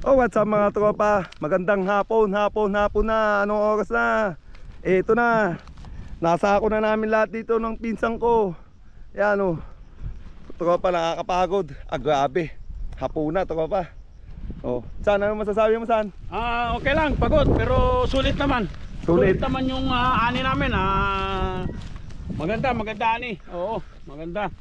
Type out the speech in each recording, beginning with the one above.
Oh, what's up mga tropa? Magandang hapon na. Anong oras na? Eto na. Nasa ako na namin lahat dito ng pinsan ko. Yan oh. Tropa, nakakapagod. Grabe. Hapon na, tropa. Oh, San, ano masasabi mo, San? Okay lang, pagod pero sulit naman. Sulit Naman yung ani namin. Maganda ani. Oo, maganda.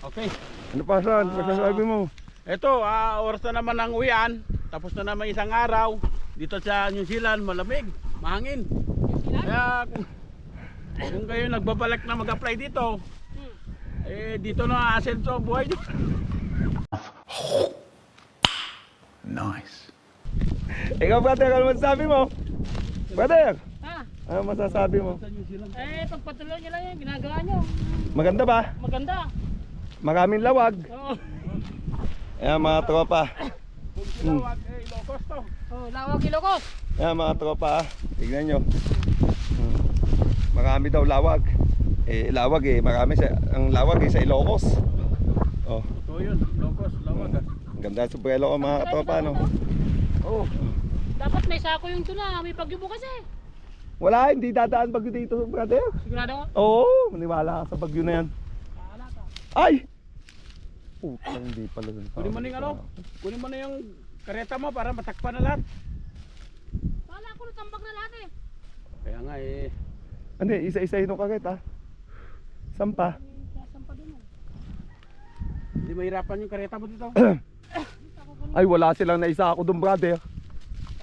Okay. Ano pa, San? Masasabi mo? Ito, oras na naman ang uwian. Tapos na naman isang araw. Dito sa New Zealand, malamig, mahangin. Kaya kung kayo nagbabalak na mag-apply dito, dito na asenso ang buhay dito. Nice. Ikaw, brother, ano masasabi mo? Brother, Ha? ano masasabi mo? Pagpatuloy nyo lang yung ginagawa nyo. Maganda ba? Maganda. Maraming lawag. Oo. Ayan mga tropa. Lawag, Ilocos to. Oh, lawag Ilocos. Ayan mga tropa, tignan nyo. Marami daw lawag. Lawag marami ang lawag sa Ilocos. Oh, Ito yun, Ilocos, lawag ganda sa buwelo ko mga tropa, no? Oh. Dapat may sako yung tuna. May pagyo bukas eh. Wala, hindi dadaan bagyo dito, brother. Sigurado? Oo, maniwala ka sa bagyo na yan. Bahala ka. Ay! Putang, hindi pala. Kunin mo na yung kunin mo na yung kareta mo para matakpan na lahat. Bahala ako natambak na lahat eh. Kaya nga Ano, isa-isa hinong kakit, ha? Sampa. Sasampa dun. hindi mahirapan yung kareta mo dito. Ay, wala silang naisa ako dun, brother.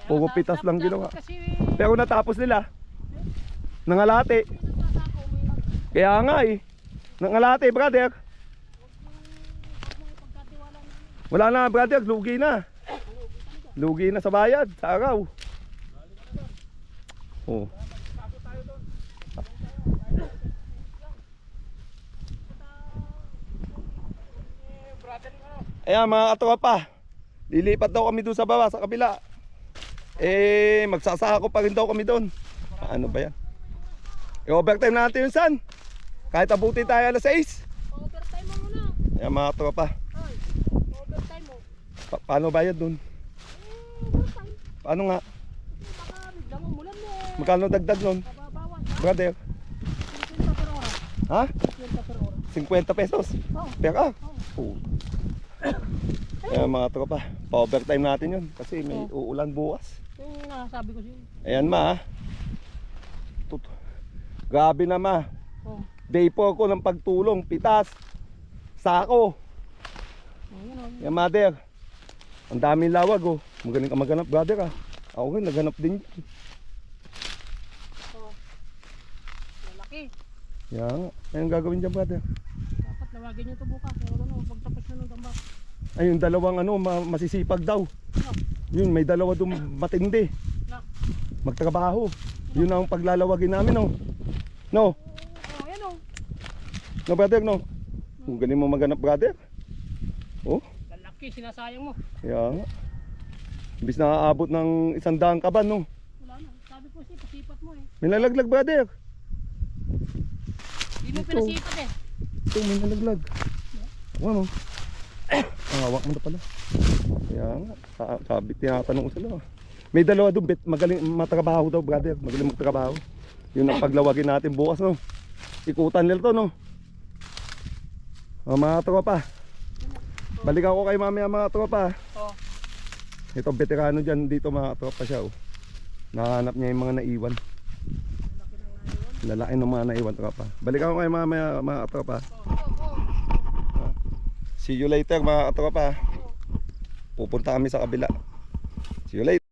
Puro pitas lang ginawa. Kasi Pero natapos nila. Nangalate. sako may Kaya nga nangalate, brother. pagkatiwala na. Wala na, brother, lugi na. Lugi na sa bayad, sa araw. Oh. Ayan mga katropa, lilipat daw kami doon sa baba, sa kabila. Magsasako pa rin daw kami doon. Ano ba yan? I-overtime natin yun, San. Kahit abuti tayo alas 6. Overtime mo muna. Ayan mga katropa, Hoy, overtime mo. paano bayad doon? Overtime. Paano nga? Kasi baka biglang umulan eh. Magkano dagdag nun? Mababawas ha? Brother? 50 per hora. Ha? 50 per hora. 50 pesos? Oo. Pera? Oo. Ayan mga tropa, pa-overtime natin yun kasi may uulan bukas. Yung nasabi ko siya. Ayan grabe na Oh. Day 4 ko ng pagtulong, pitas, sako. Ayun oh. Ayan mother, ang daming lawag oh. Magaling ka maghanap brother ah. Ako rin naghanap din. Oh. Malaki. Yan, ayun gagawin dyan brother. Dapat lawagin nyo ito bukas. Pero ano, pagtapos na ng tambak. Ay yung dalawang masisipag daw. No. Yun, may dalawa doon matindi. No. Magtrabaho. Yun ang paglalawagin namin no. No, Oh, yan oh. no brother no. Kung galing mo maghanap brother. Oh, Lalaki, sinasayang mo. kaya nga. Imbis na aabot ng 100 kaban no. Wala na. Sabi ko siya, pasipat mo eh. May nalaglag brother. Hindi mo Ito. pinasipat eh. Ito may nalaglag. Ano? Hawak mo na pala. Kaya nga, sabi, tinatanong ko sila. May dalawa doon, magaling matrabaho daw brother. Magaling magtrabaho. Yun ang paglawagin natin bukas no. Ikutan nila to no. Mga tropa. Balik ako kay mamaya mga tropa. Oh. Ito veterano dyan dito mga tropa siya oh. Nahanap niya yung mga naiwan. Lalaki ng mga naiwan tropa. Balik ako kay mamaya mga tropa. See you later mga tropa. Pupunta kami sa kabila. See you later.